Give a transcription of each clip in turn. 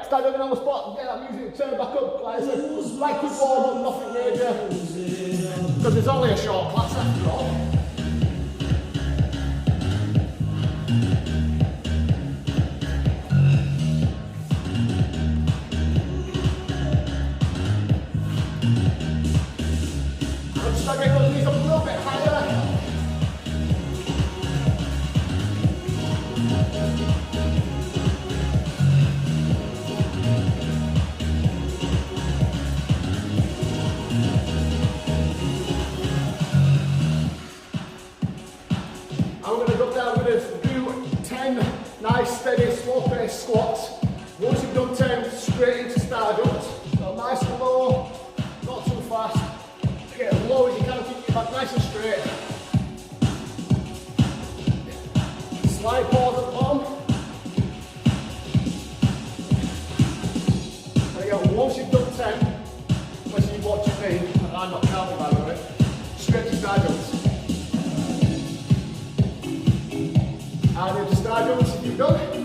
start doing on the spot, get that music, turn it back up, like I said, like quick warm up, nothing major, because it's only a short class after all. I'm just going to get those knees up a little bit higher. I'm going to go down, we're going to do 10 nice, steady, slow-paced squats. Once you've done 10, straight into Stardust. So nice and low, not too fast. Get as low as you can, keep your back nice and straight. Slight pause at the bottom. There you go, once you've done 10, unless you watch your feet, and I'm not counting by the way, straight to Stardust. And into Stardust if you've done it.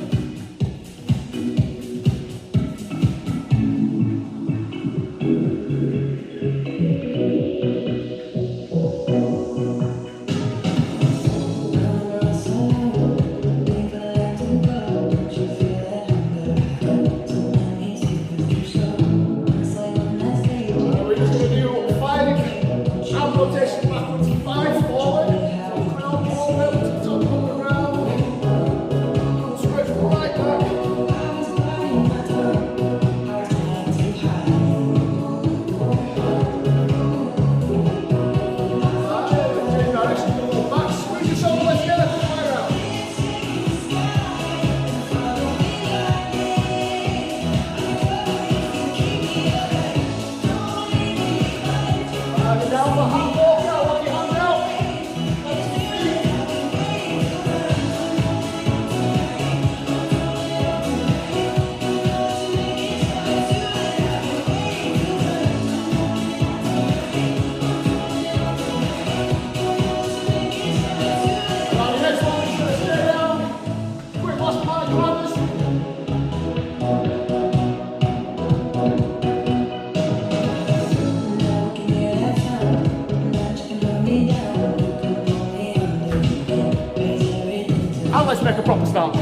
And let's make a proper start.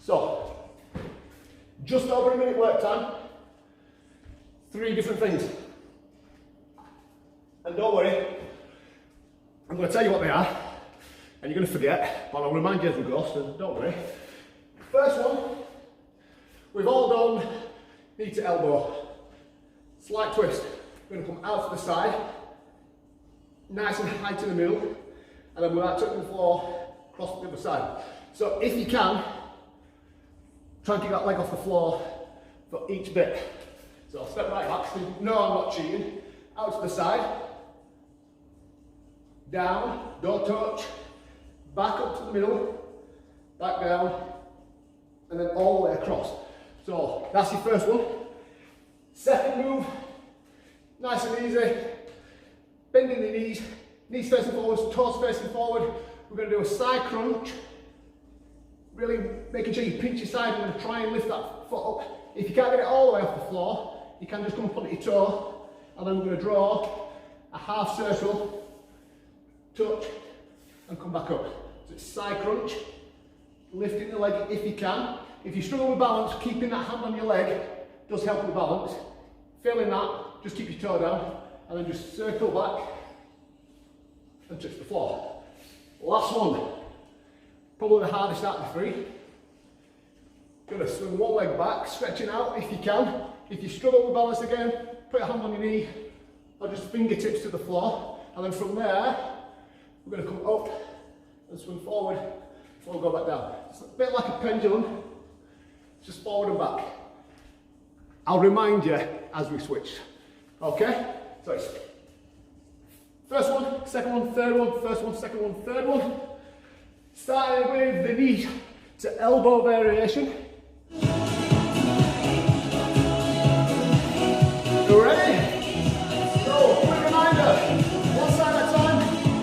So, just over a minute work time, 3 different things. And don't worry, I'm going to tell you what they are, and you're going to forget, but I'll remind you as we go, so don't worry. First one, we've all done knee to elbow. Slight twist. We're going to come out to the side, nice and high to the middle, and then without touching the floor, cross to the other side. So if you can, try and keep that leg off the floor for each bit. So I'll step right back, so no, I'm not cheating. Out to the side, down, don't touch, back up to the middle, back down, and then all the way across. So that's your first one. Second move, nice and easy, bending the knees, knees facing forward, toes facing forward. We're going to do a side crunch, really making sure you pinch your side. We're going to try and lift that foot up. If you can't get it all the way off the floor, you can just come up onto your toe, and then we're going to draw a half circle, touch, and come back up. So it's side crunch, lifting the leg if you can. If you struggle with balance, keeping that hand on your leg does help with balance. Failing that, just keep your toe down, and then just circle back and touch the floor. Last one, probably the hardest out of the 3. Gonna swing one leg back, stretching out if you can. If you struggle with balance again, put your hand on your knee, or just fingertips to the floor, and then from there, we're gonna come up and swing forward before we go back down. It's a bit like a pendulum, just forward and back. I'll remind you as we switch. Okay? So it's first one, second one, third one, first one, second one, third one. Starting with the knee to elbow variation. You ready? So, quick reminder, one side at a time,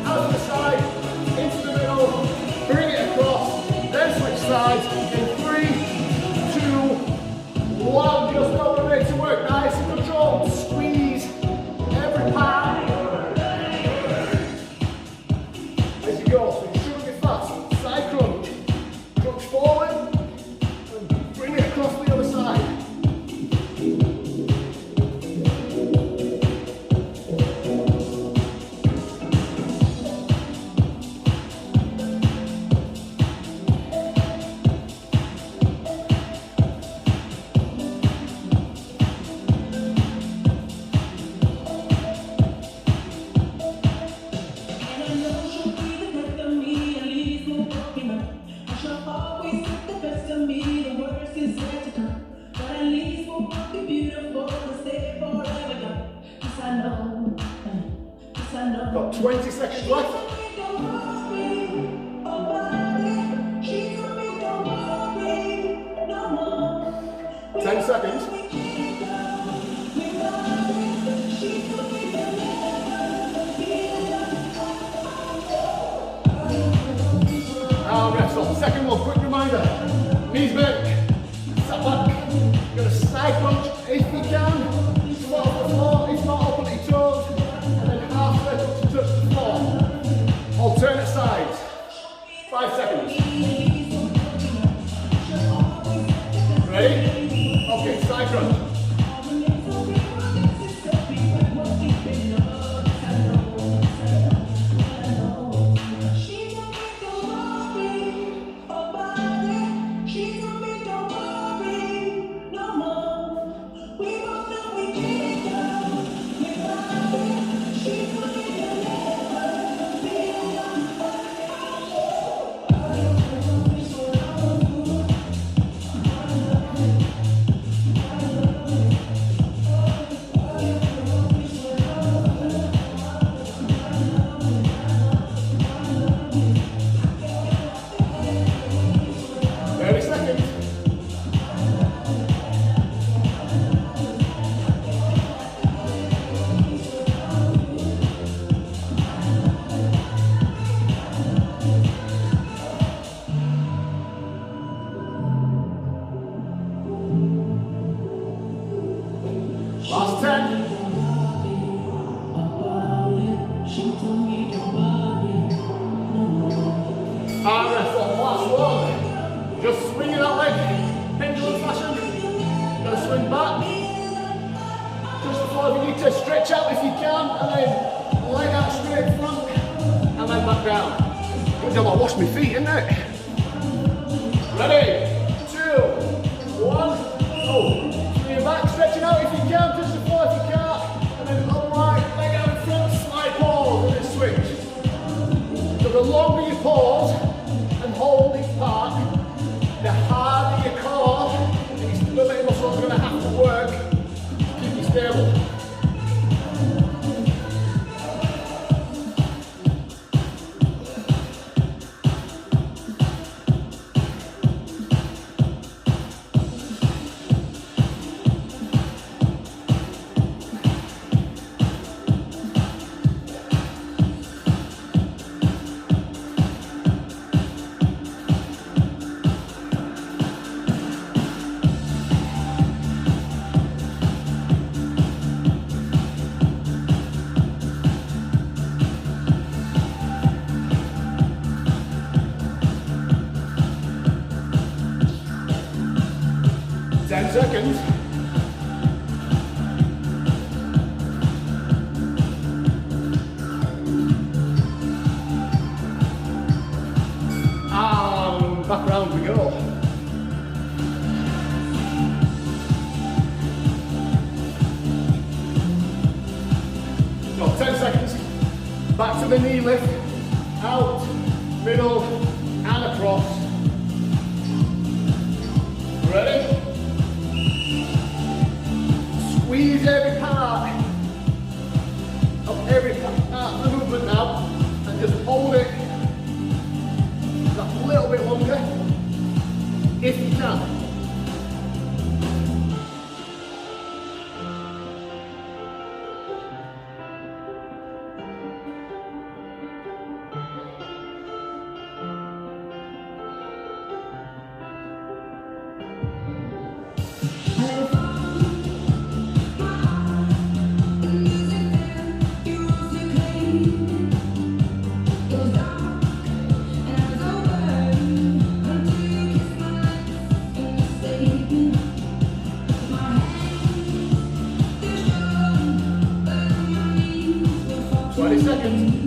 out to the side, into the middle, bring it across, then switch sides in 3, Don't squeeze every part as you go. So you shouldn't be fast. Side crunch. Crunch forward and bring it across the other side. Got 20 seconds left. 10 seconds. Rest off. Second one, quick reminder. Knees bent. Sat back. You're going to side crunch if you can. Squat off the floor. If not, open your toes. And then half step up to touch the floor. Alternate sides. 5 seconds. Ready? Okay, side crunch. Last 10. Arm rest on last one. Just swinging that leg, pendulum fashion. Gonna swing back. Just before you need to stretch out if you can, and then leg out straight front, and then back down. Good job I washed my feet, isn't it? Ready? 2, 1, go. Swing back, stretching out if you can, just before if you can't, and then upright, leg out in front, slide pause, and then switch. So the longer you pause and hold each part, the harder your core and your stability muscles are going to have to work to keep you stable. Seconds. And back round we go. So 10 seconds. Back to the knee lift. Out, middle, and across. Ready? Squeeze every part of every part of the movement now, and just hold it a little bit longer if you can. seconds.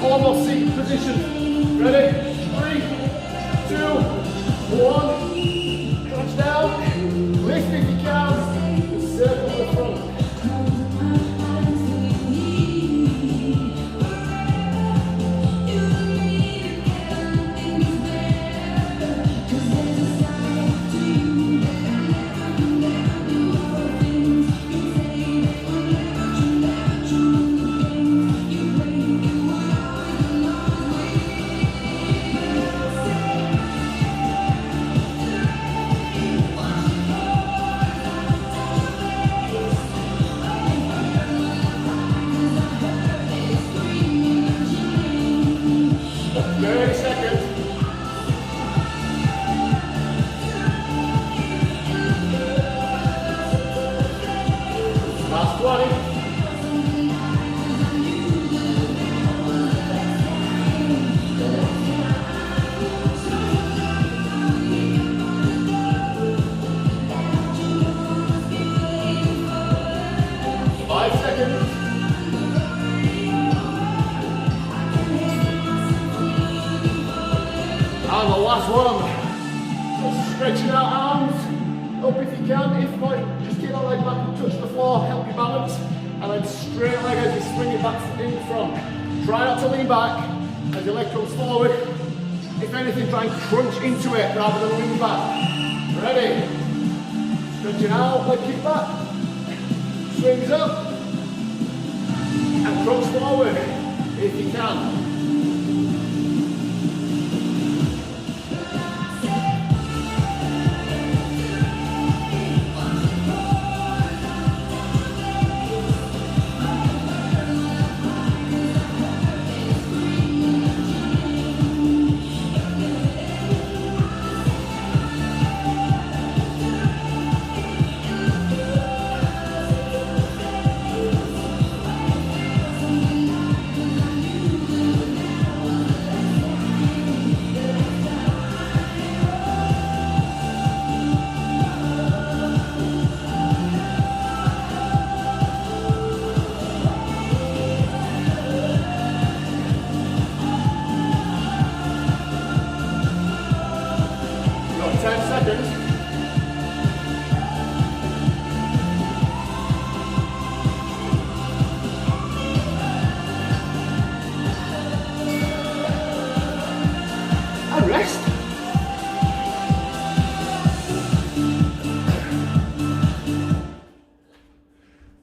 Almost seated position. Ready? 3, 2, 1. Crunch down. Lift if you can. Circle the front. And the last one. So stretching out arms up if you can. If not, just get that leg back and touch the floor, help you balance. And then straight leg as you swing it back in front. Try not to lean back as your leg comes forward. If anything, try and crunch into it rather than lean back. Ready? Stretching out, leg kick back. Swings up. And crunch forward if you can.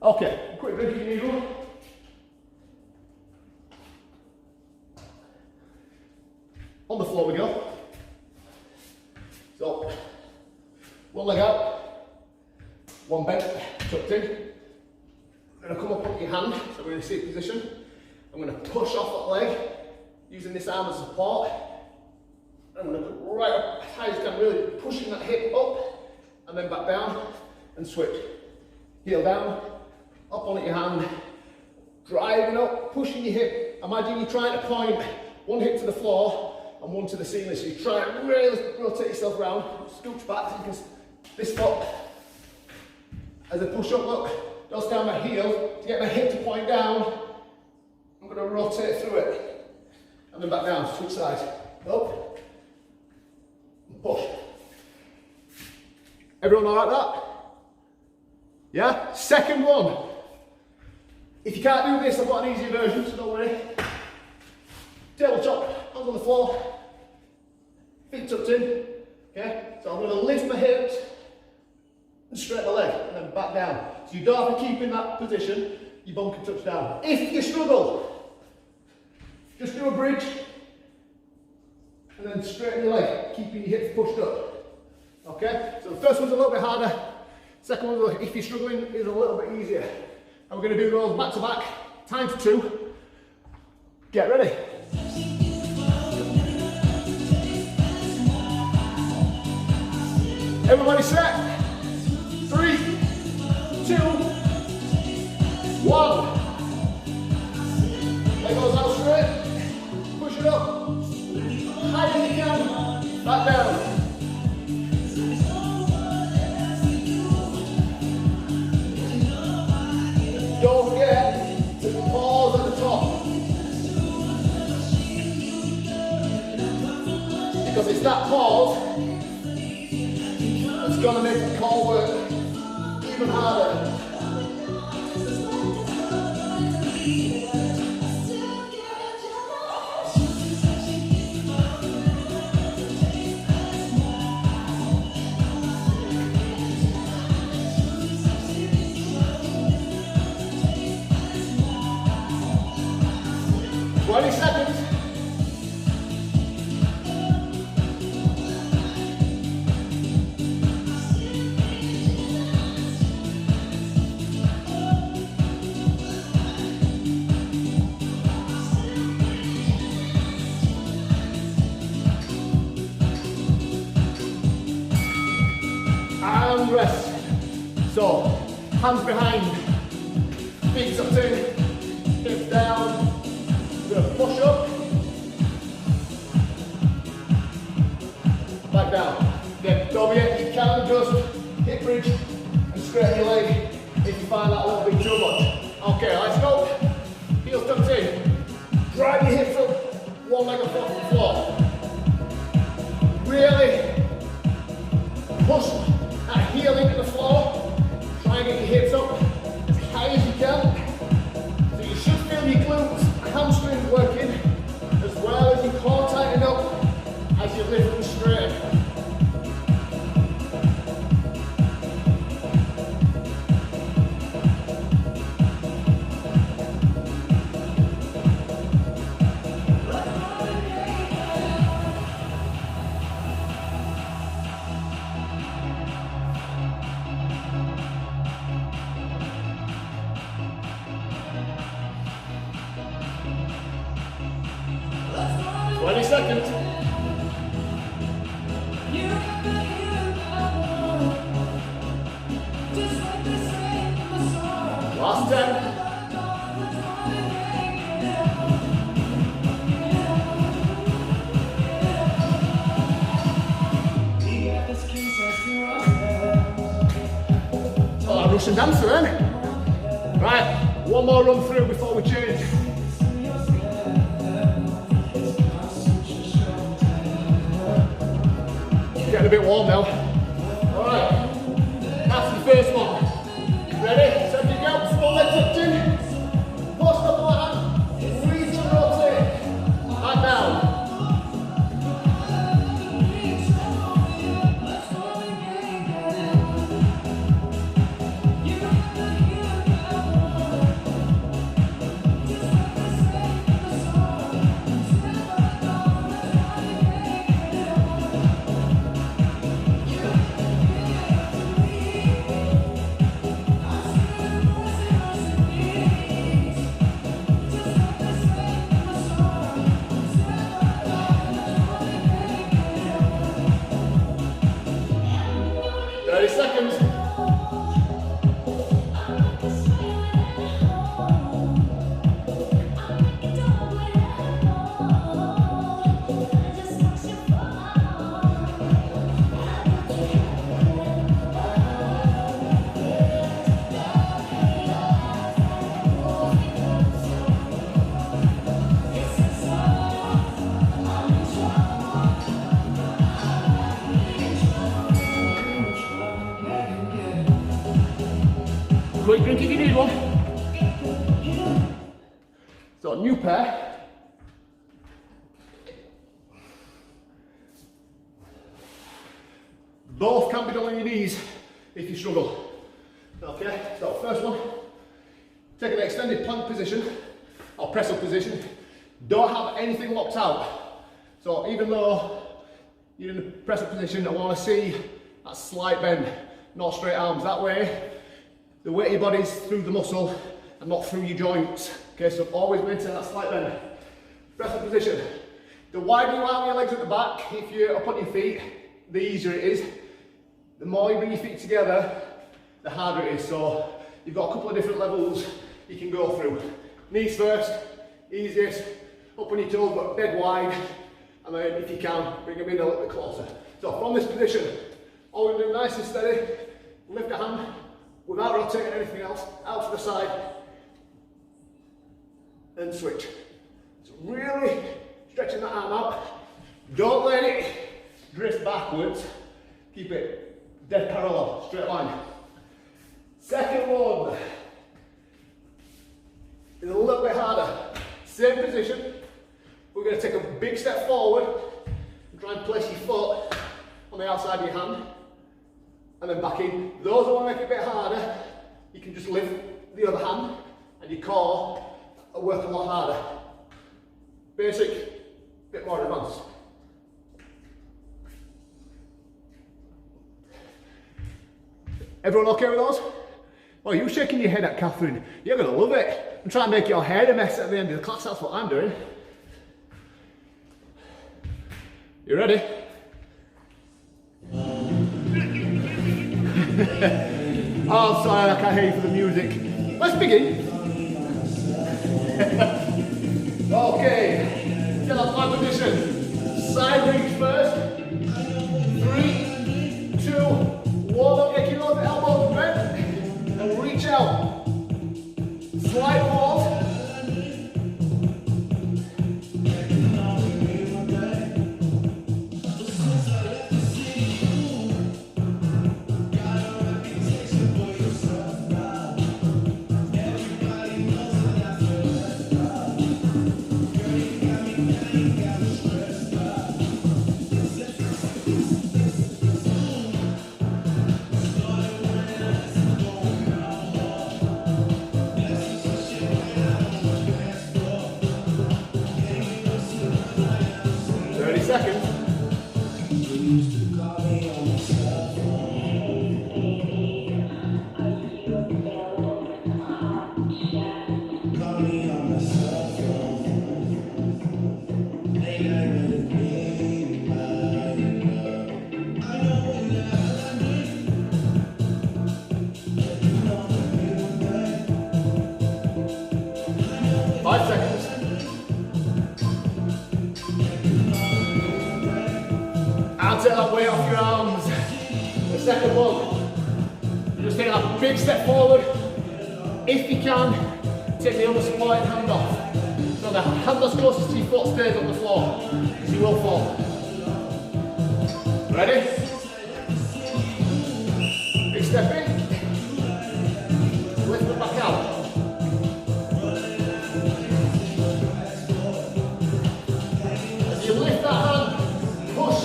Okay, quick drink of your needle. On the floor we go. So, one leg out, one bent, tucked in. I'm going to come up with your hand, so we're in a seated position. I'm going to push off that leg, using this arm as support. I'm going to go right up as high as I can, really pushing that hip up, and then back down, and switch. Heel down, up on your hand, driving up, pushing your hip. Imagine you're trying to point one hip to the floor and one to the ceiling. So you try and really rotate yourself around, scooch back so you can, this foot, as I push up, look, goes down my heel to get my hip to point down. I'm going to rotate through it and then back down, switch sides, up, and push. Everyone all right with that? Yeah? Second one. If you can't do this, I've got an easier version, so don't worry. Tabletop, hands on the floor, feet tucked in. Okay? So I'm going to lift my hips and straighten the leg, and then back down. So you don't have to keep in that position, your bum can touch down. If you struggle, just do a bridge, and then straighten your leg, keeping your hips pushed up. Okay? So the first one's a little bit harder. Second one, if you're struggling, is a little bit easier. And we're going to do those back to back, times 2. Get ready. Everybody set. 3, 2, 1. Leg goes out straight. Push it up. High as you can. Back down. Don't forget to pause at the top. Because it's that pause that's going to make the core work even harder. Seconds. And rest. So, hands behind, feet tucked in, hips down. Push up, back down. Then don't forget, you can just hip bridge and straighten your leg if you find that a little bit too much. Okay, let's go. Heels tucked in. Drive your hips up, one leg up off the floor. Really push that heel into the floor. Try and get your hips up as high as you can. So you should feel your glutes, hamstrings working, as well as your core tightening up as you lift and straighten. Seconds. Last 10. Oh, I'm Russian dancer then. Right, one more run through before we change. Getting a bit warm now. Alright, that's the first one. Ready? Set your go, small legs tucked in. Push the flat, reach and rotate. Back down. Quick drink if you need one. So, new pair. Both can be done on your knees if you struggle. Okay, so first one, take an extended plank position or press up position. Don't have anything locked out. So even though you're in the press up position, I want to see that slight bend, not straight arms. That way, the weight of your body's through the muscle and not through your joints. Okay, so always maintain that slight bend. Rest of position. The wider you are with your legs at the back, if you're up on your feet, the easier it is. The more you bring your feet together, the harder it is. So you've got a couple of different levels you can go through. Knees first, easiest, up on your toes but dead wide, and then if you can, bring them in a little bit closer. So from this position, all we're doing nice and steady, lift a hand without rotating anything else, out to the side, and switch. So really stretching that arm out. Don't let it drift backwards. Keep it dead parallel, straight line. Second one is a little bit harder. Same position. We're going to take a big step forward and try and place your foot on the outside of your hand and then back in. Those who want to make it a bit harder, you can just lift the other hand and your core will work a lot harder. Basic, bit more advanced. Everyone okay with those? Well, you're shaking your head at Catherine. You're going to love it. I'm trying to make your hair a mess at the end of the class. That's what I'm doing. You ready? Oh, sorry, I can't hear you for the music. Let's begin. Okay, get up my position. Side reach first. 3, 2, 1. Okay, keep those elbows bent and reach out. Slight pause. Take that weight off your arms. The second one, just take that big step forward. If you can, take the other supporting hand off. So the hand that's closest to your foot stays on the floor, because you will fall. Ready? Big step in. Lift it back out. As you lift that hand, push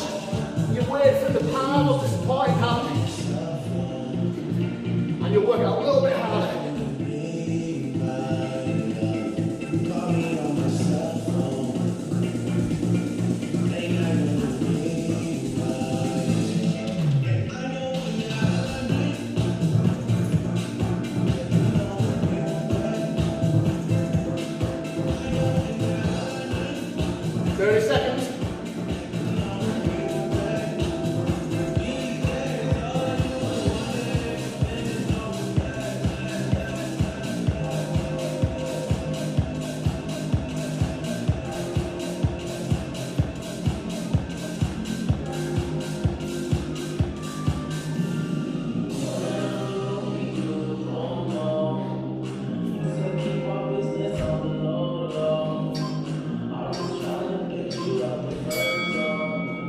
your weight through the palm of the supporting hand, and you'll work out a little bit harder.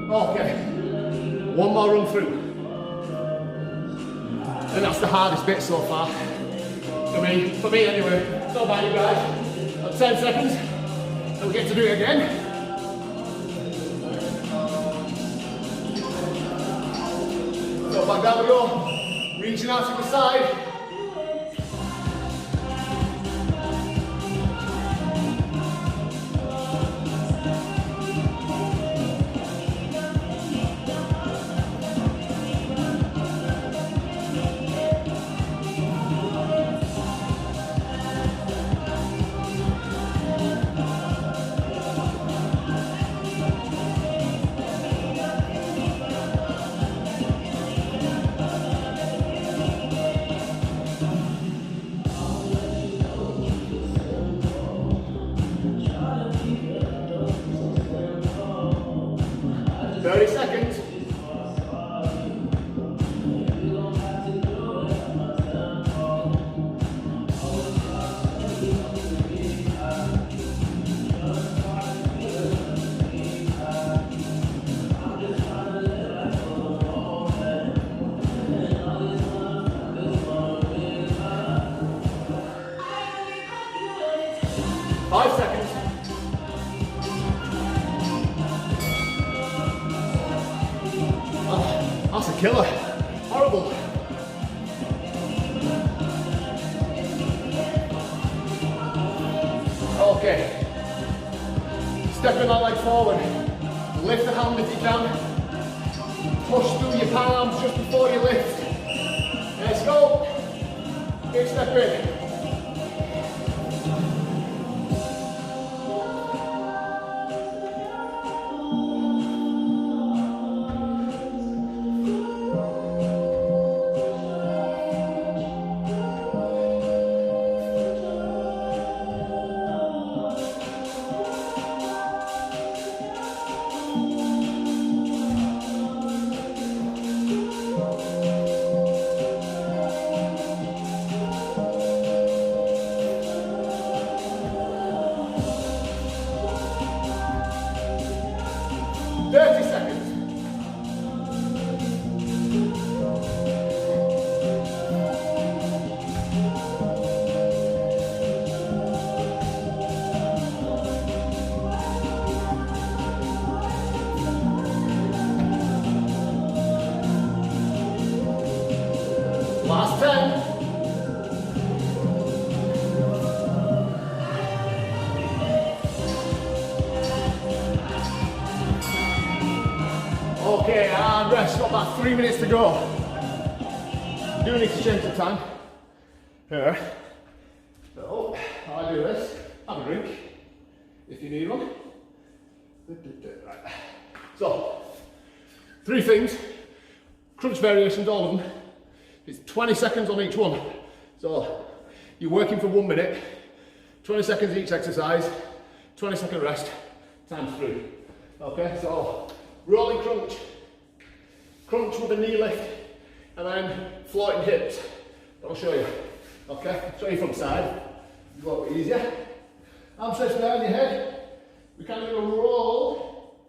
Okay, one more run through. And that's the hardest bit so far. For me anyway. Not about you guys. About 10 seconds, and we get to do it again. So back down we go, reaching out to the side. 5 seconds. Oh, that's a killer. Horrible. Okay. Stepping that leg forward. Lift the hand if you can. Push through your palms just before you lift. Let's go. Big step in. Last 10. Okay, and rest. Got about 3 minutes to go. Do need to change the time. Here. So, I do this. Have a drink if you need one. Right. So, 3 things. Crunch variations, all of them. It's 20 seconds on each one. So you're working for 1 minute, 20 seconds each exercise, 20-second rest, times 3. Okay, so rolling crunch, crunch with a knee lift, and then floating hips. I'll show you. Okay, show you from side. It's a lot easier. Arm stretch behind your head. We kind of do a roll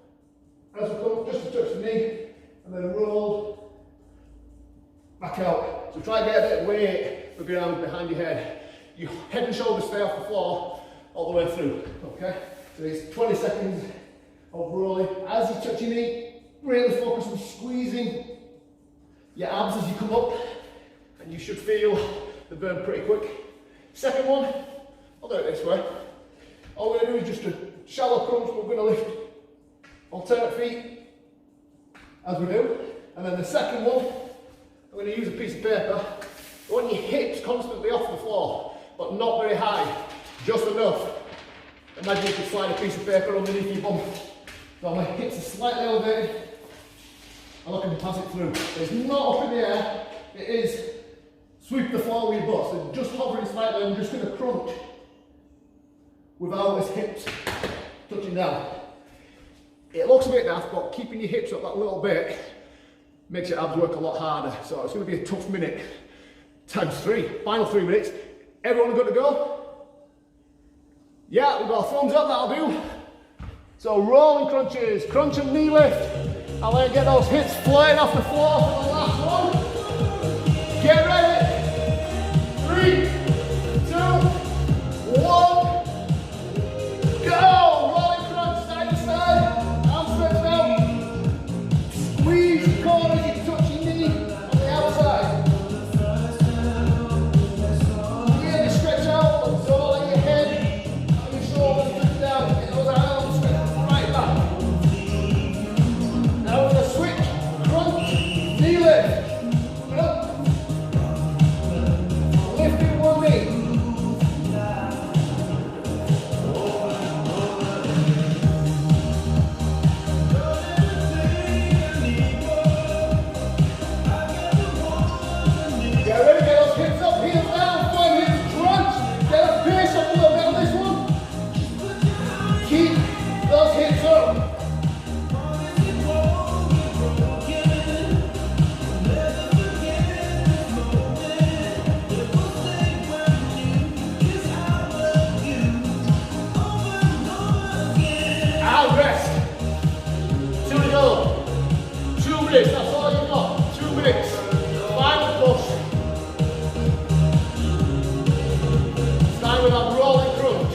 as we come up just to touch the knee, and then roll back out. So try to get a bit of weight with your arms behind your head. Your head and shoulders stay off the floor all the way through. Okay? So it's 20 seconds of rolling. As you touch your knee, really focus on squeezing your abs as you come up, and you should feel the burn pretty quick. Second one, I'll do it this way. All we're going to do is just a shallow crunch. We're going to lift alternate feet as we do. And then the second one, I'm going to use a piece of paper. I want your hips constantly off the floor, but not very high, just enough. Imagine you could slide a piece of paper underneath your bum. So my hips are slightly elevated. I'm looking to pass it through. It's not up in the air, it is sweep the floor with your butt. So just hovering slightly, I'm just going to crunch without his hips touching down. It looks a bit naff, but keeping your hips up that little bit makes your abs work a lot harder. So it's going to be a tough minute. Times 3. Final 3 minutes. Everyone good to go? Yeah, we've got a thumbs up, that'll do. So rolling crunches, crunch and knee lift. I'll let you get those hips flying off the floor for the last one. Get ready. 3, 2, 1. Go! Rolling crunch, side to side. Arms stretched out. Squeeze the core as you touch your knee on the outside. Really stretch out, absorb your head and your shoulders lift down. Get those arms stretched right back. Now we're going to switch, crunch, knee lift. Up. Lifting one knee. That's all you got. 2 minutes. Final push. Start with that rolling crunch.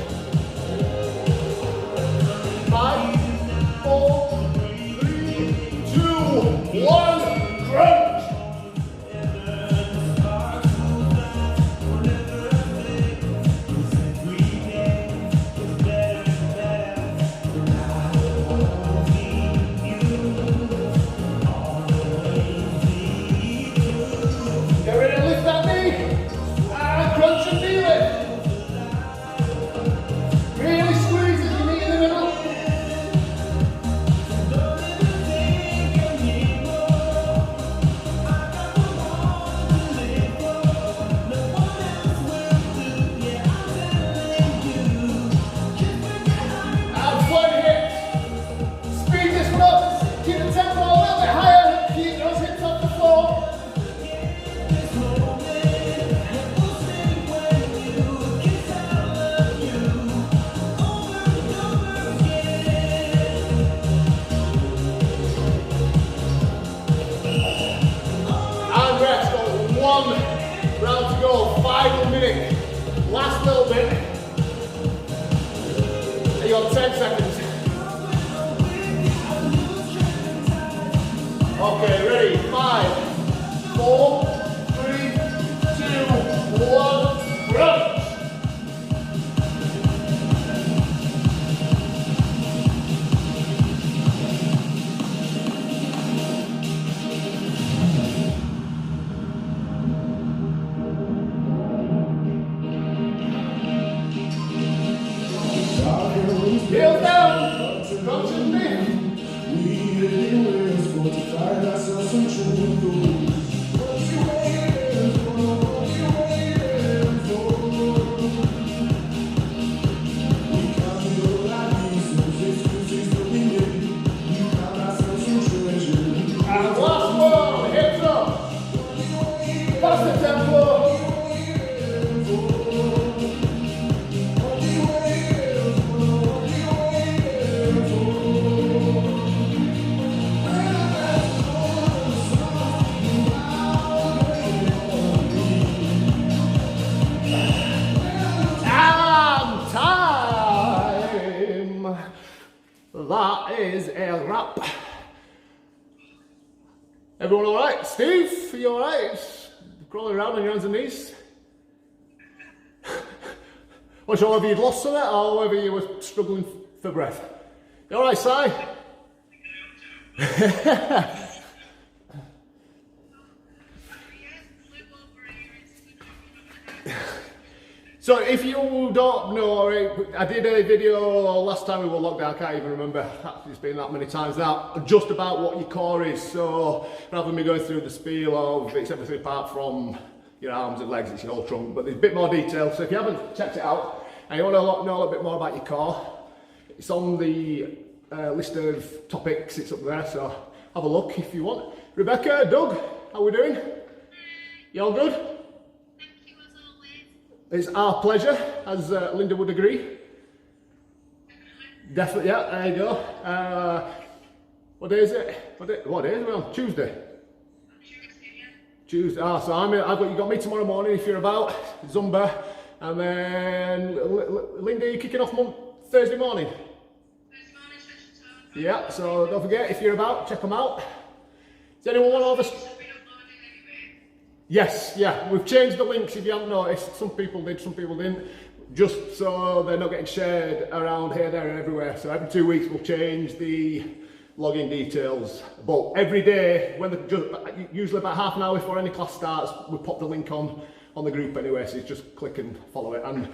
you got 10 seconds. Okay, ready? 5, 4, 3, 2, 1, run! Heels down, come to me. We anywhere for to find ourselves some truth. What you waiting for? What you waiting for? We can't go like this, no excuses to be made. We found ourselves some treasure. And last one, hips up. Pass the tempo. That is a wrap. Everyone all right? Steve, are you all right? Crawling around on your hands and knees? Not sure whether you'd lost to that or whether you were struggling for breath. You all right, Si? So if you don't know, I did a video last time we were locked down, I can't even remember, it's been that many times now, just about what your core is. So rather than me going through the spiel of it's everything apart from your arms and legs, it's your whole trunk, but there's a bit more detail. So if you haven't checked it out and you want to know a little bit more about your core, it's on the list of topics, it's up there, so have a look if you want. Rebecca, Doug, how we doing? You all good? It's our pleasure, as Linda would agree. Definitely, yeah, there you go. What day is it? What day is it on? Tuesday? Tuesday, so you got me tomorrow morning if you're about, Zumba, and then Linda, you're kicking off Thursday morning? Yeah, so don't forget, if you're about, check them out. Does anyone want all this? Yes, yeah, we've changed the links if you haven't noticed. Some people did, some people didn't. Just so they're not getting shared around here, there and everywhere. So every 2 weeks we'll change the login details. But every day, usually about half an hour before any class starts, we pop the link on the group anyway. So you just click and follow it. And